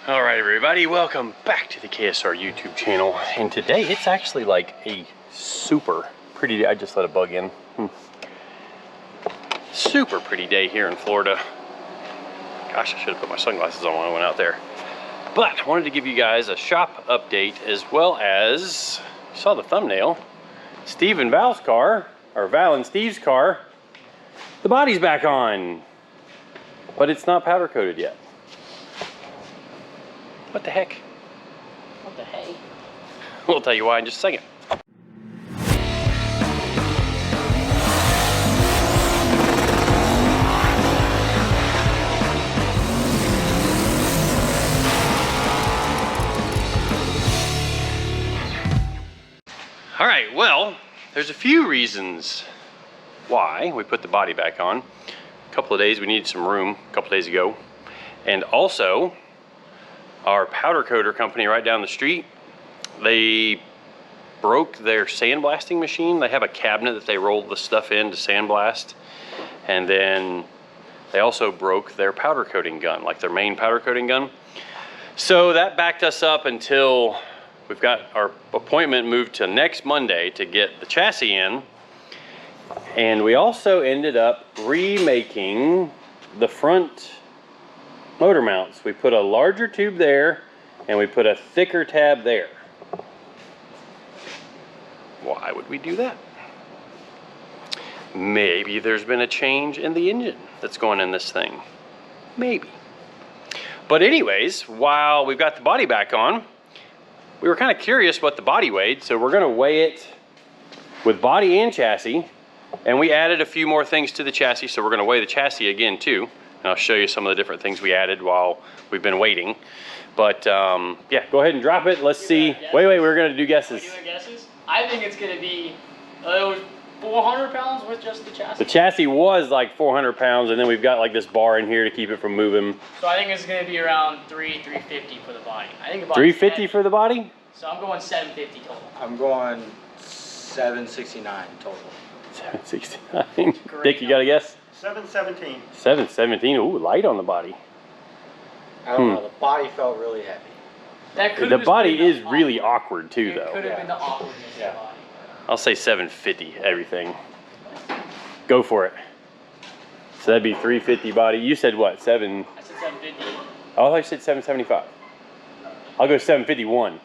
All right, everybody, welcome back to the KSR YouTube channel. And today it's actually like a super pretty day. I just let a bug in. Super pretty day here in Florida. Gosh, I should have put my sunglasses on when I went out there. But I wanted to give you guys a shop update, as well as, you saw the thumbnail, Steve and Val's car, or Val and Steve's car, the body's back on, but it's not powder coated yet. What the heck? What the hey? We'll tell you why in just a second. All right, well, there's a few reasons why we put the body back on. A couple of days we needed some room a couple of days ago. And also, our powder coater company right down the street, they broke their sandblasting machine. They have a cabinet that they roll the stuff in to sandblast. And then they also broke their powder coating gun, like their main powder coating gun. So that backed us up until we've got our appointment moved to next Monday to get the chassis in. And we also ended up remaking the front motor mounts. We put a larger tube there and we put a thicker tab there. Why would we do that? Maybe there's been a change in the engine that's going in this thing. Maybe. But anyways, while we've got the body back on, we were kind of curious what the body weighed, so we're going to weigh it with body and chassis. And we added a few more things to the chassis, so we're going to weigh the chassis again too. And I'll show you some of the different things we added while we've been waiting. But yeah, go ahead and drop it. Let's see. Wait, we're going to do guesses. Are we doing guesses? I think it's going to be 400 pounds with just the chassis. The chassis was like 400 pounds, and then we've got like this bar in here to keep it from moving. So I think it's going to be around 350 for the body. I think about 350 for the body? So I'm going 750 total. I'm going 769 total. 769. Dick, you got a guess? 717. 717. Ooh, light on the body. I don't know. The body felt really heavy. That could The body is really awkward too, It though. could have been the awkwardness of the body. I'll say 750 everything. Go for it. So that'd be 350 body. You said what? I said 750. Oh, I thought you said 775. I'll go 751.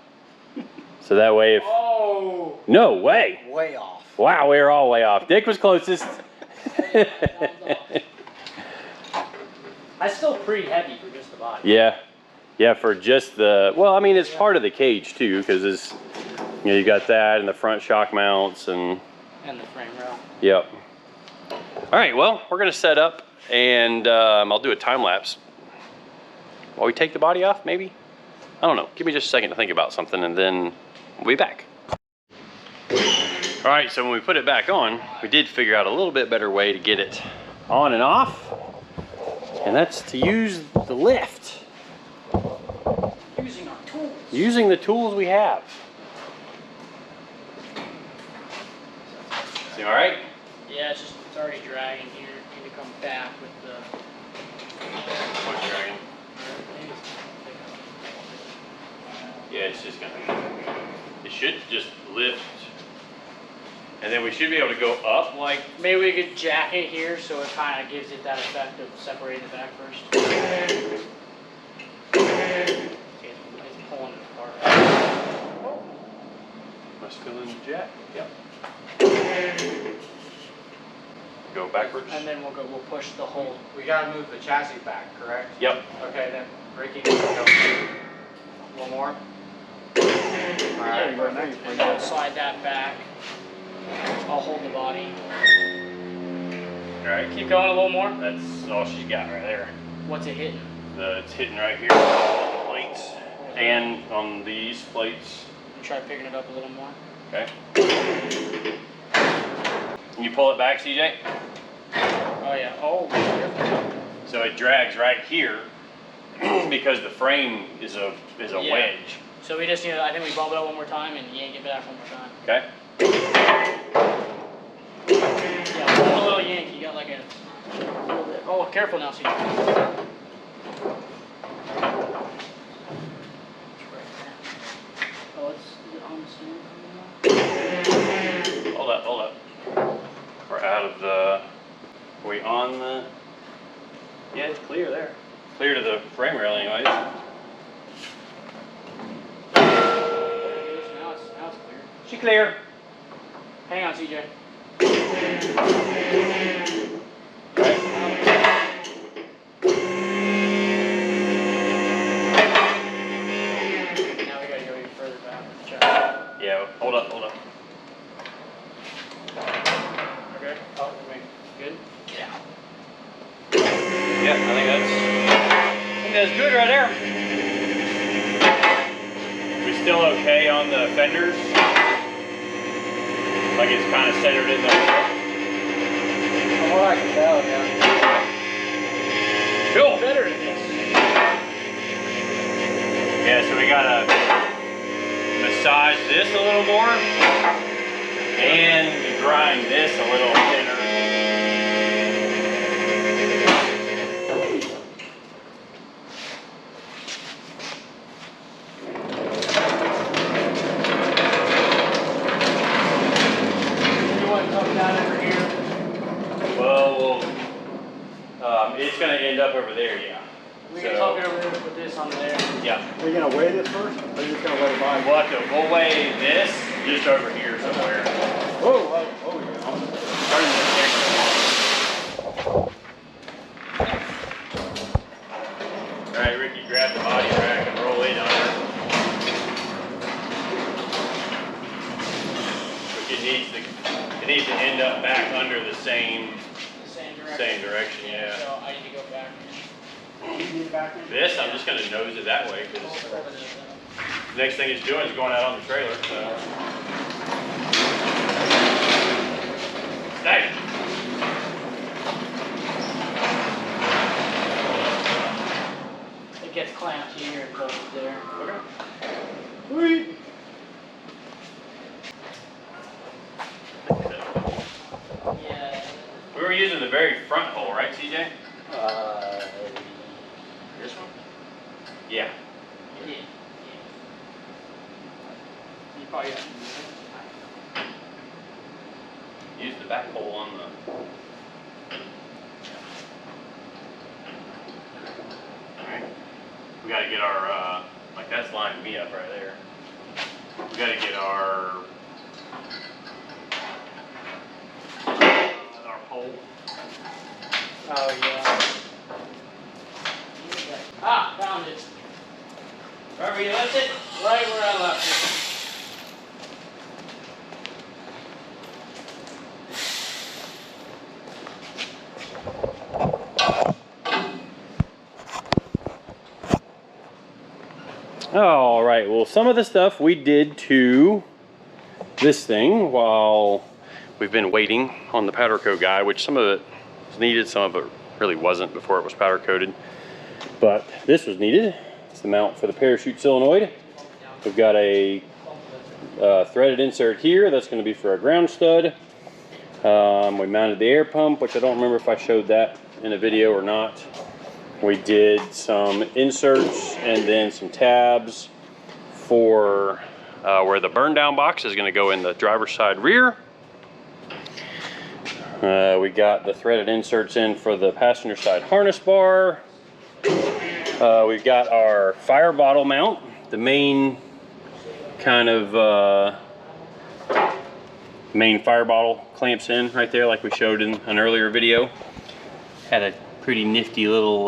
So that way if... Oh! No way! Way off. Wow, we were all way off. Dick was closest. That's still pretty heavy for just the body. Yeah. Yeah, for just the... Well, I mean, it's part of the cage too, because it's... You know, you got that and the front shock mounts and... And the frame rail. Yep. All right, well, we're going to set up and I'll do a time lapse while we take the body off, maybe? I don't know. Give me just a second to think about something and then we'll be back. All right, so when we put it back on, we did figure out a little bit better way to get it on and off, and that's to use the lift. Using our tools. Using the tools we have. Seem all right? Yeah, it's already dragging here. Need to come back with the... What's dragging? Yeah, it's just gonna... It should just lift. And then we should be able to go up like... Maybe we could jack it here so it kind of gives it that effect of separating the back first. Okay, it's pulling it apart. Oh. Am I still in the jack? Yep. Go backwards. And then we'll push the whole... We gotta move the chassis back, correct? Yep. Okay, then braking. One more. Alright, Perfect. And then we'll slide that back. I'll hold the body. All right. Keep going a little more. That's all she's got right there. What's it hitting? It's hitting right here on the plates and on these plates. Try picking it up a little more. Okay. Can you pull it back, CJ? Oh yeah. Oh. So it drags right here because the frame is a Yeah. wedge. So we just need to, I think we bump it up one more time and yank it back one more time. Okay. Yeah, one little yank. You got like a little bit. Oh, careful now, CJ. frame rail anyways. Now it's clear. She clear. Hang on, CJ. Right. Now we gotta go even further back. Check. Yeah, hold up, hold up. Okay. Oh, wait. Good? Get out. Yeah, I think that's good right there. We still okay on the fenders? Like it's kind of centered in the middle. From what I can tell, yeah. Cool. Better than this. Yeah, so we gotta massage this a little more and grind this a little thinner. It's going to end up over there, yeah. We can talk it over there, put this on there. Yeah. Are you going to weigh this first? Or are you just going to let it by? We'll weigh this just over here somewhere. Whoa, yeah. Turn the camera. All right, Ricky, grab the body rack and roll it under. It needs to end up back under the same direction, yeah. So I need to go back. You need back in? This, I'm just going to nose it that way because next thing it's doing is going out on the trailer. So. Stay. It gets clamped here and goes there. Okay. Sweet. Yeah. We were using the very front hole, right, CJ? This one? Yeah. Yeah. You probably got Use the back hole on the. Alright. We gotta get our, like that's lining me up right there. We gotta get our hole. Oh, yeah. Ah, found it. Right where you left it? Right where I left it. All right, well, some of the stuff we did to this thing while we've been waiting on the powder coat guy, which some of it was needed, some of it really wasn't before it was powder coated. But this was needed. It's the mount for the parachute solenoid. We've got a threaded insert here. That's going to be for a ground stud. We mounted the air pump, which I don't remember if I showed that in a video or not. We did some inserts and then some tabs for where the burn down box is going to go in the driver's side rear. We got the threaded inserts in for the passenger side harness bar. We've got our fire bottle mount, the main kind of main fire bottle clamps in right there like we showed in an earlier video. Had a pretty nifty little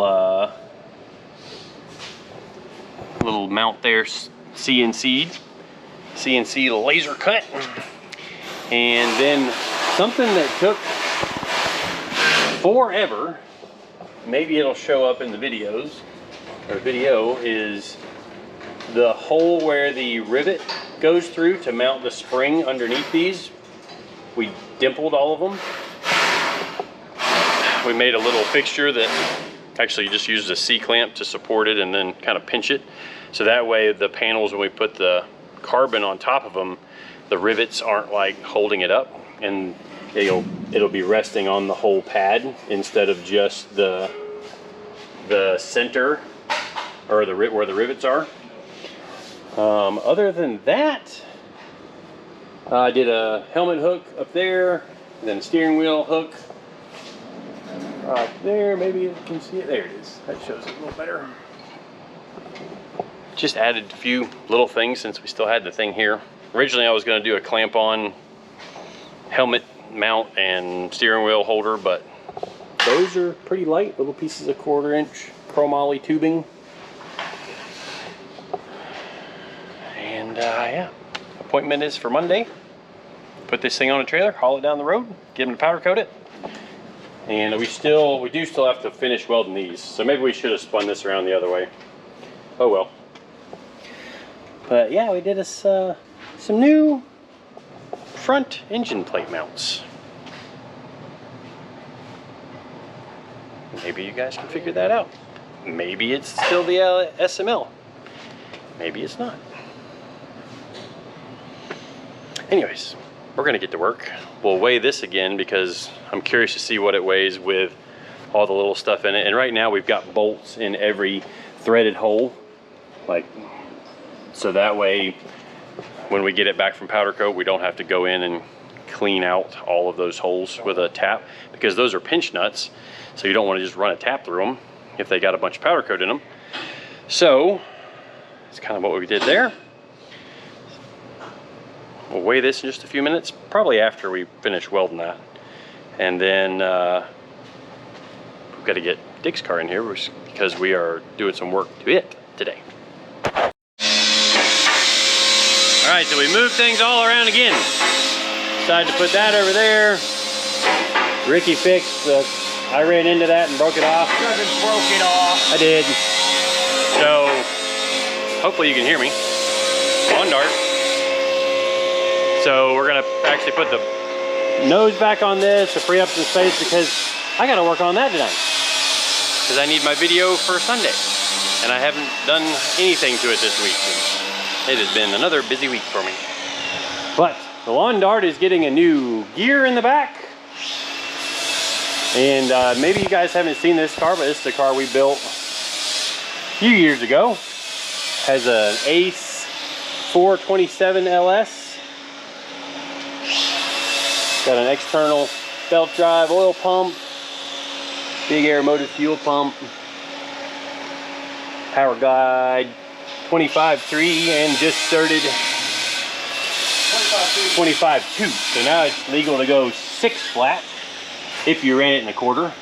mount there, CNC laser cut. And then something that took forever, maybe it'll show up in the videos or video, is the hole where the rivet goes through to mount the spring underneath these. We dimpled all of them. We made a little fixture that actually you just used a C-clamp to support it and then kind of pinch it. So that way the panels, when we put the carbon on top of them, the rivets aren't like holding it up, and it'll be resting on the whole pad instead of just the center or where the rivets are. Other than that, I did a helmet hook up there, and then a steering wheel hook right there. Maybe you can see it. There it is. That shows it a little better. just added a few little things since we still had the thing here. Originally I was going to do a clamp on helmet mount and steering wheel holder, but those are pretty light, little pieces of 1/4 inch chromoly tubing. And yeah, appointment is for Monday. Put this thing on a trailer, haul it down the road, get them to powder coat it. And we do still have to finish welding these, so maybe we should have spun this around the other way. Oh well. But yeah, we did us some new front engine plate mounts. Maybe you guys can figure that out. Maybe it's still the SML. Maybe it's not. Anyways, we're gonna get to work. We'll weigh this again because I'm curious to see what it weighs with all the little stuff in it. And right now we've got bolts in every threaded hole, like, so that way when we get it back from powder coat, we don't have to go in and clean out all of those holes with a tap, because those are pinch nuts, so you don't want to just run a tap through them if they got a bunch of powder coat in them. So that's kind of what we did there. We'll weigh this in just a few minutes, probably after we finish welding that. And then we've got to get Dick's car in here because we are doing some work to it today. All right, so we moved things all around again. Decided to put that over there. Ricky fixed I ran into that and broke it off. You haven't broke it off. I did. So hopefully you can hear me. On dart. So we're gonna actually put the nose back on this to free up some space because I gotta work on that tonight. Because I need my video for Sunday. And I haven't done anything to it this week. It has been another busy week for me. But the lawn dart is getting a new gear in the back. And maybe you guys haven't seen this car, but this is a car we built a few years ago. Has an Ace 427 LS. Got an external belt drive oil pump, big air motor fuel pump, power guide 25.3, and just started 25.2. So now it's legal to go 6 flat if you ran it in a 1/4.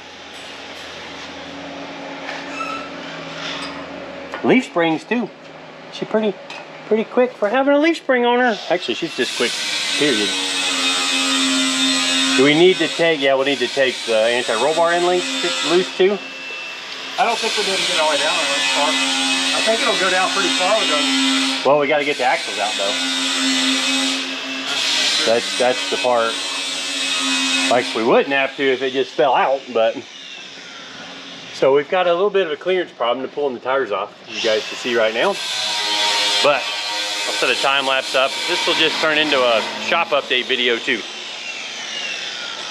Leaf springs too. She's pretty quick for having a leaf spring on her. Actually, she's just quick, period. Do we need to take, yeah, we'll need to take the anti-roll bar end link loose too? I don't think we're going to get all the way down on this car. I think it'll go down pretty far. Well, we got to get the axles out though. That's the part. Like we wouldn't have to if it just fell out, but. So we've got a little bit of a clearance problem to pulling the tires off, you guys can see right now. But I'll set a time lapse up. This will just turn into a shop update video too.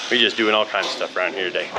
We're just doing all kinds of stuff around here today.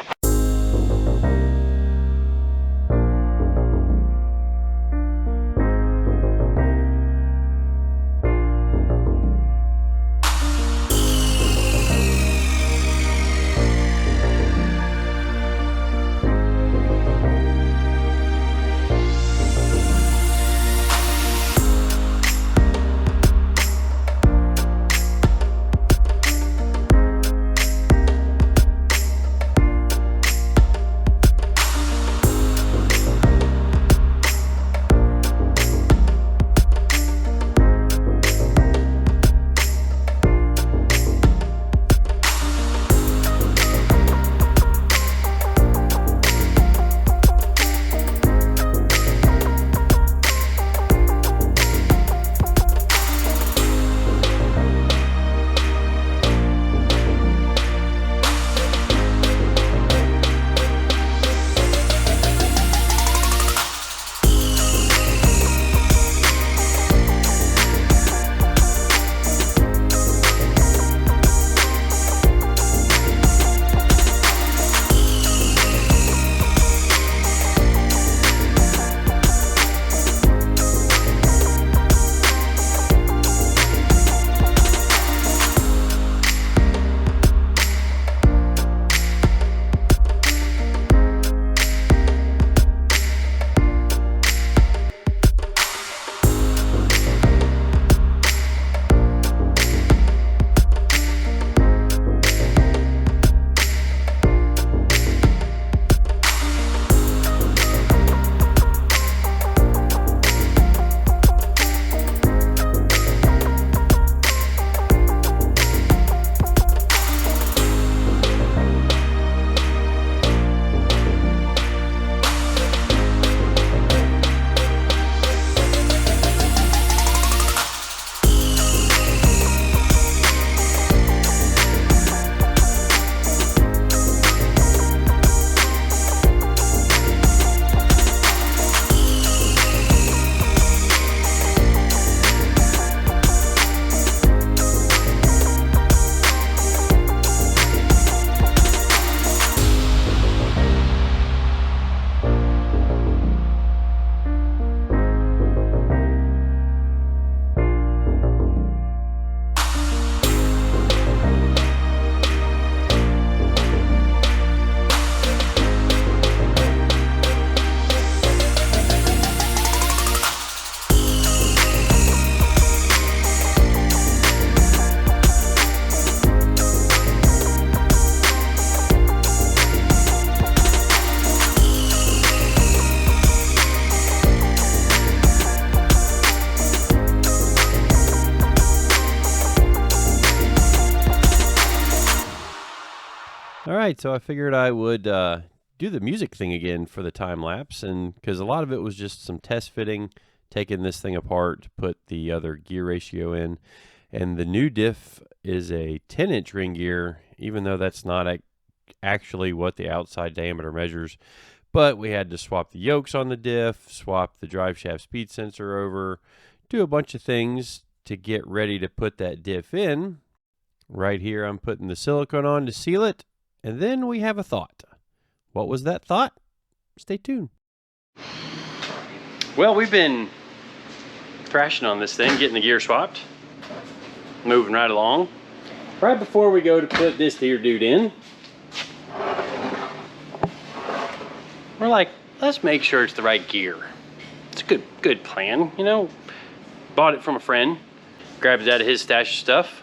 right, so I figured I would do the music thing again for the time lapse, and because a lot of it was just some test fitting, taking this thing apart to put the other gear ratio in. And the new diff is a 10-inch ring gear, even though that's not actually what the outside diameter measures. But we had to swap the yokes on the diff, swap the drive shaft speed sensor over, do a bunch of things to get ready to put that diff in. Right here, I'm putting the silicone on to seal it, and then we have a thought. What was that thought? Stay tuned. Well, we've been thrashing on this thing, getting the gear swapped, moving right along. Right before we go to put this here dude in, we're like, let's make sure it's the right gear. It's a good plan, you know. Bought it from a friend, grabbed it out of his stash of stuff,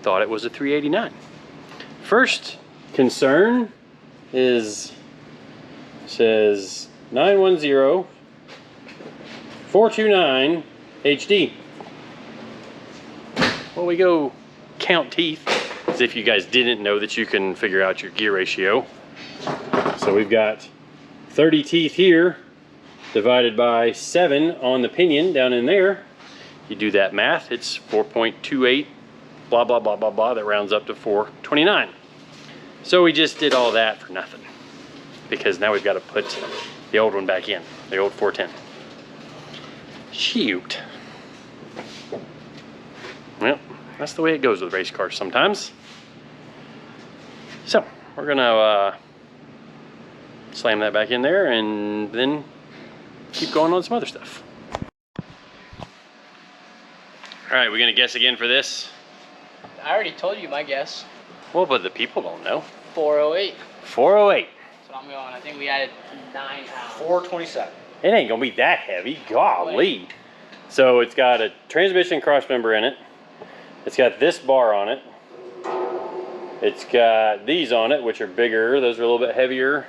thought it was a 389. First concern is, says 910 429 HD. Well, we go count teeth, as if you guys didn't know that you can figure out your gear ratio. So we've got 30 teeth here, divided by 7 on the pinion down in there. You do that math, it's 4.28, blah, blah, blah, blah, blah. That rounds up to 429. So we just did all that for nothing, because now we've got to put the old one back in, the old 410. Shoot. Well, that's the way it goes with race cars sometimes. So we're gonna slam that back in there and then keep going on some other stuff. All right, we're gonna guess again for this. I already told you my guess. Well, but the people don't know. 408. 408. So I'm going. I think we added 9 pounds. 427. It ain't gonna be that heavy, golly. So it's got a transmission cross member in it. It's got this bar on it. It's got these on it, which are bigger. Those are a little bit heavier.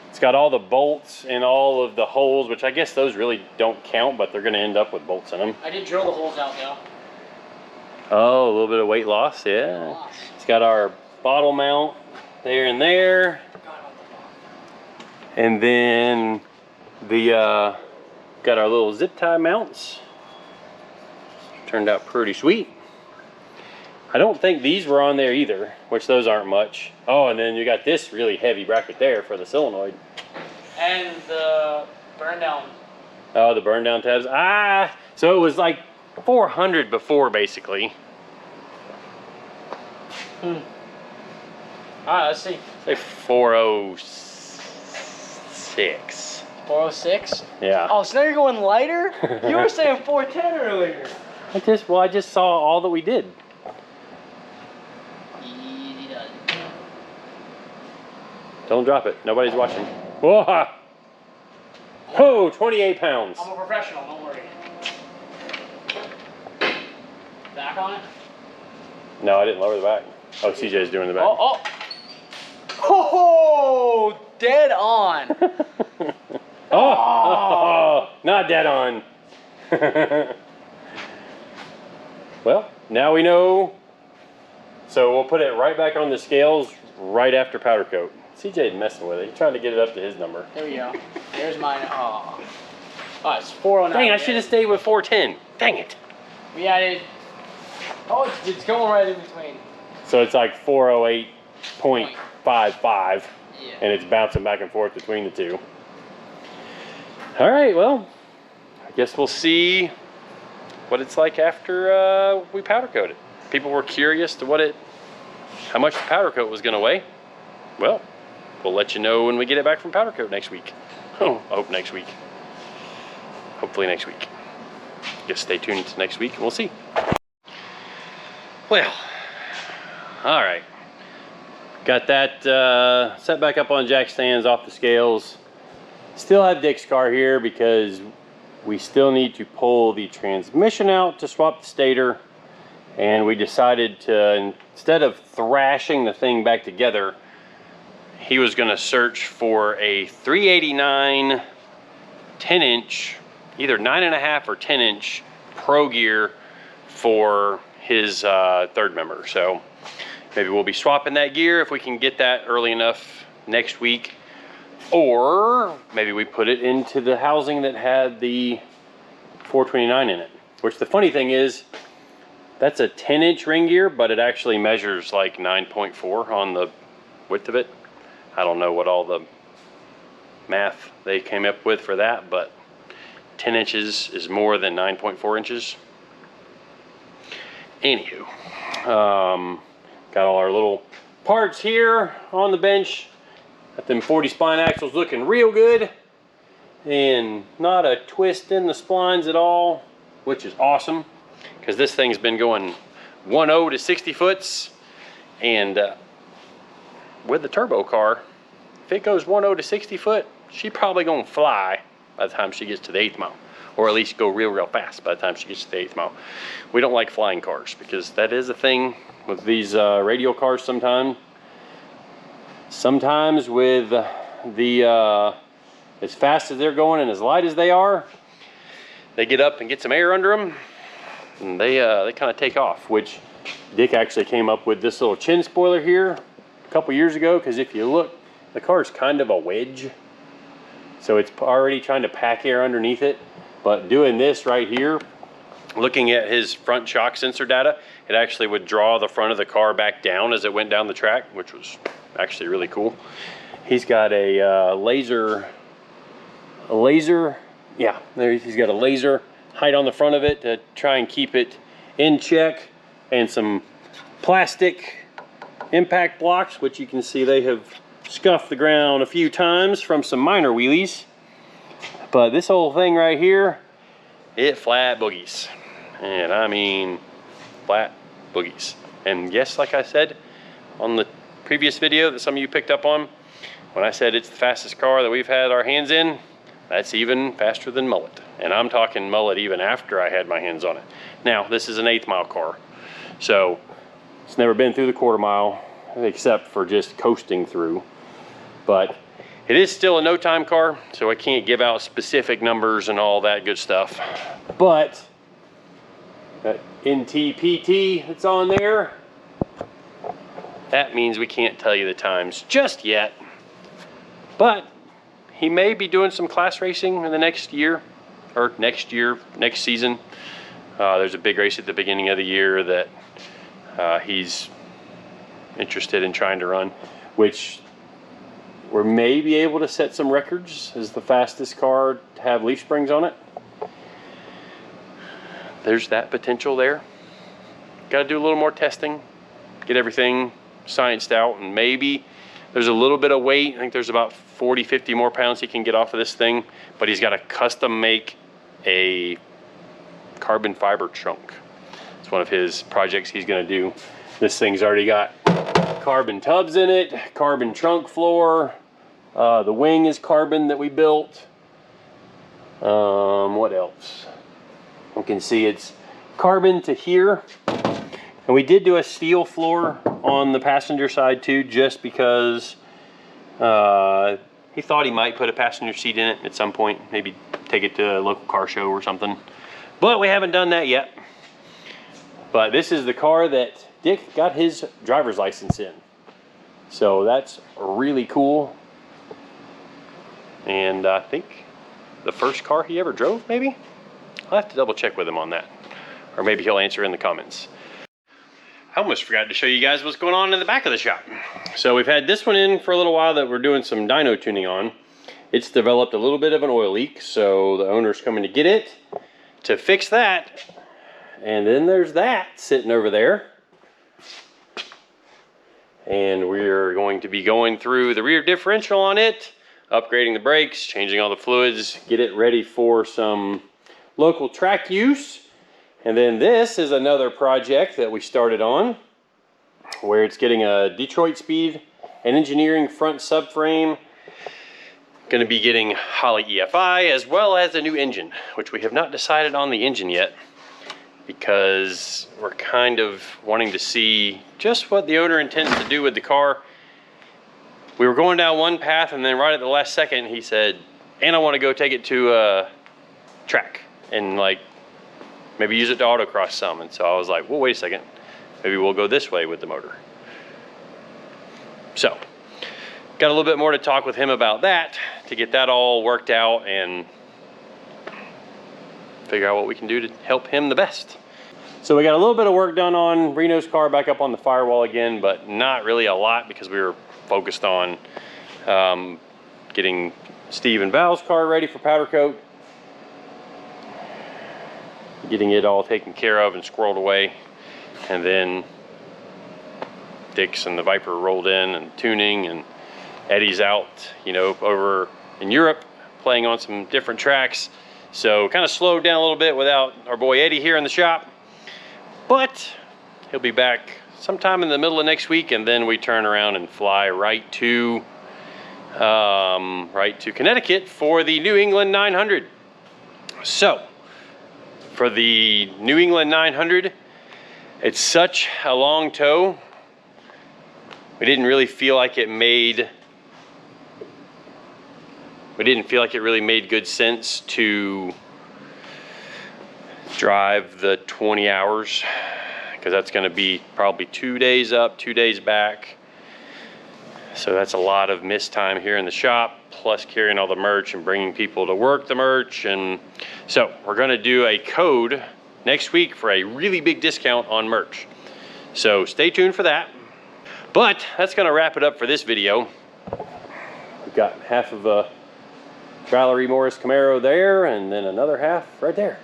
It's got all the bolts in all of the holes, which I guess those really don't count, but they're gonna end up with bolts in them. I did drill the holes out though. Oh, a little bit of weight loss, yeah. It's got our bottle mount there and there. And then the got our little zip tie mounts. Turned out pretty sweet. I don't think these were on there either, which those aren't much. Oh, and then you got this really heavy bracket there for the solenoid. And the burn down. Oh, the burn down tabs. Ah, so it was like 400 before, basically. All right, let's see. Say 406. 406? Yeah. Oh, so now you're going lighter? You were saying 410 earlier. I just saw all that we did. Easy done. Don't drop it. Nobody's watching. Whoa! Oh, 28 pounds. I'm a professional, don't worry. Back on it? No, I didn't lower the back. Oh, CJ's doing the back. Oh, oh. Oh, dead on. Oh, not dead on. Well, now we know. So we'll put it right back on the scales right after powder coat. CJ's messing with it. He's trying to get it up to his number. There we go. There's mine. Oh, it's 409. Dang, I should have stayed with 410. Dang it. We added. Oh, it's going right in between. So it's like 408.55, Yeah. and it's bouncing back and forth between the two. All right, well, I guess we'll see what it's like after we powder coat it. People were curious to how much the powder coat was gonna weigh. Well, we'll let you know when we get it back from powder coat next week. Oh, I hope next week. Hopefully next week. Just stay tuned to next week and we'll see. Well, all right. Got that set back up on jack stands off the scales. Still have Dick's car here because we still need to pull the transmission out to swap the stator. And we decided to, instead of thrashing the thing back together, he was gonna search for a 389 10-inch, either 9.5 or 10-inch Pro gear for his third member. So maybe we'll be swapping that gear if we can get that early enough next week. Or maybe we put it into the housing that had the 429 in it. Which the funny thing is, that's a 10-inch ring gear, but it actually measures like 9.4 on the width of it. I don't know what all the math they came up with for that, but 10 inches is more than 9.4 inches. Anywho, got all our little parts here on the bench. Got them 40 spline axles looking real good, and not a twist in the splines at all, which is awesome, because this thing's been going 1.0 to 60 foots, and with the turbo car, if it goes 1.0 to 60 foot, she probably gonna fly by the time she gets to the 8th mile, or at least go real fast by the time she gets to the 8th mile. We don't like flying cars, because that is a thing with these radial cars sometimes. Sometimes with the as fast as they're going and as light as they are, they get up and get some air under them, and they kind of take off. Which Dick actually came up with this little chin spoiler here a couple years ago, because if you look, the car is kind of a wedge, so it's already trying to pack air underneath it. But doing this right here, looking at his front shock sensor data, it actually would draw the front of the car back down as it went down the track, which was actually really cool. He's got a laser, yeah, there he's got a laser height on the front of it to try and keep it in check, and some plastic impact blocks, which you can see they have scuffed the ground a few times from some minor wheelies. But this whole thing right here, it flat boogies, and I mean flat boogies. And yes, like I said on the previous video that some of you picked up on, when I said it's the fastest car that we've had our hands in, that's even faster than Mullet. And I'm talking Mullet even after I had my hands on it. Now, this is an 8th mile car, so it's never been through the 1/4 mile, except for just coasting through. But it is still a no time car, so I can't give out specific numbers and all that good stuff. But that NTPT that's on there, that means we can't tell you the times just yet. But he may be doing some class racing in the next year, or next season. There's a big race at the beginning of the year that he's interested in trying to run, which we may be able to set some records as the fastest car to have leaf springs on it. There's that potential there. Got to do a little more testing, get everything scienced out, and maybe there's a little bit of weight. I think there's about 40-50 more pounds he can get off of this thing, but he's got to custom make a carbon fiber trunk. It's one of his projects he's going to do. This thing's already got carbon tubs in it, carbon trunk floor. The wing is carbon that we built. What else? You can see it's carbon to here. And we did do a steel floor on the passenger side too, just because he thought he might put a passenger seat in it at some point, maybe take it to a local car show or something. But we haven't done that yet. But this is the car that Dick got his driver's license in. So that's really cool. And I think the first car he ever drove, maybe? I'll have to double check with him on that. Or maybe he'll answer in the comments. I almost forgot to show you guys what's going on in the back of the shop. So we've had this one in for a little while that we're doing some dyno tuning on. It's developed a little bit of an oil leak, so the owner's coming to get it to fix that. And then there's that sitting over there. And we're going to be going through the rear differential on it, upgrading the brakes, changing all the fluids, get it ready for some local track use. And then this is another project that we started on, where it's getting a Detroit Speed and Engineering front subframe. Going to be getting Holley EFI as well as a new engine, which we have not decided on the engine yet, because we're kind of wanting to see just what the owner intends to do with the car. We were going down one path, and then right at the last second he said, and I want to go take it to a track and like maybe use it to autocross some. And so I was like, well, wait a second, maybe we'll go this way with the motor. So, got a little bit more to talk with him about that to get that all worked out and figure out what we can do to help him the best. So we got a little bit of work done on Reno's car back up on the firewall again, but not really a lot because we were focused on getting Steve and Val's car ready for powder coat, getting it all taken care of and squirreled away, and then Dick's and the Viper rolled in and tuning, and Eddie's out, you know, over in Europe playing on some different tracks. So kind of slowed down a little bit without our boy Eddie here in the shop, but he'll be back sometime in the middle of next week, and then we turn around and fly right to Connecticut for the New England 900. So for the New England 900, it's such a long tow. We didn't feel like it really made good sense to drive the 20 hours, because that's going to be probably 2 days up, 2 days back. So that's a lot of missed time here in the shop, plus carrying all the merch and bringing people to work the merch. And so we're going to do a code next week for a really big discount on merch. So stay tuned for that. But that's going to wrap it up for this video. We've got half of a Valerie Morris Camaro there, and then another half right there.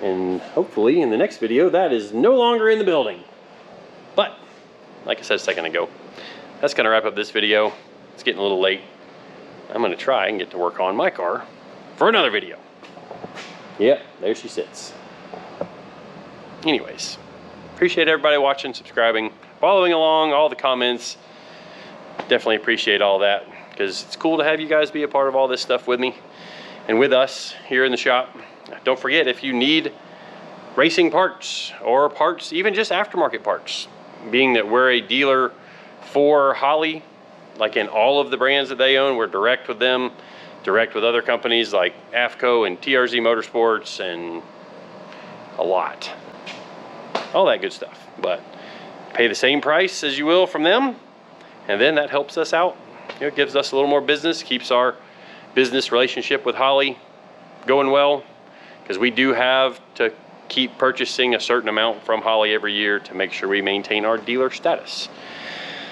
And hopefully in the next video that is no longer in the building. But like I said a second ago, that's going to wrap up this video. It's getting a little late. I'm going to try and get to work on my car for another video. Yep, there she sits. Anyways, appreciate everybody watching, subscribing, following along, all the comments. Definitely appreciate all that, because it's cool to have you guys be a part of all this stuff with me and with us here in the shop. Don't forget, if you need racing parts or parts, even just aftermarket parts, being that we're a dealer for Holley, like in all of the brands that they own, we're direct with them, direct with other companies like AFCO and TRZ Motorsports and a lot, all that good stuff. But pay the same price as you will from them, and then that helps us out. You know, it gives us a little more business, keeps our business relationship with Holley going well, because we do have to keep purchasing a certain amount from Holley every year to make sure we maintain our dealer status.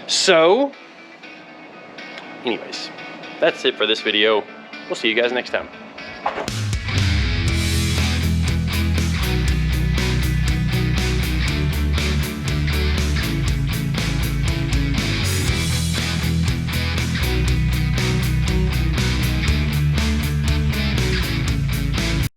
So anyways, that's it for this video. We'll see you guys next time.